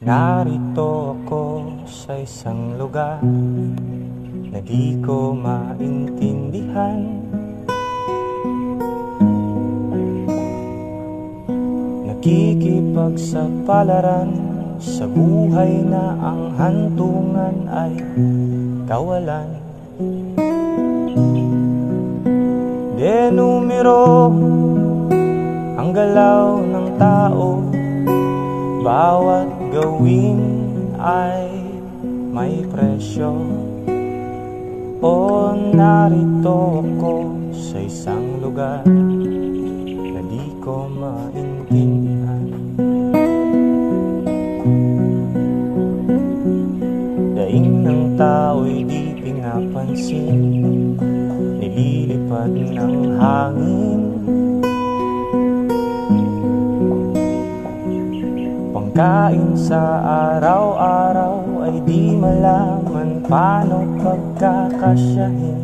Narito ako sa isang lugar na di ko maintindihan. Nakikipagsapalaran sa buhay na ang hantungan ay kawalan. Denumero ang galaw ng tao, bawat gawin ay may presyo. O narito ako sa isang lugar na di ko maintindihan. Daing ng tao'y di pinapansin, nililipad ng hangin. Pangkain sa araw-araw ay di malaman paano pagkakasyahin.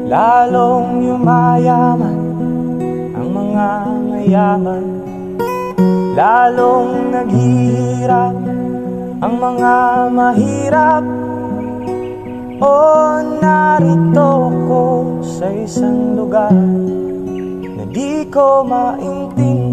Lalong yumayaman ang mga mayaman, lalong naghihirap ang mga mahirap. O narito ko sa isang lugar na di ko maintindihan.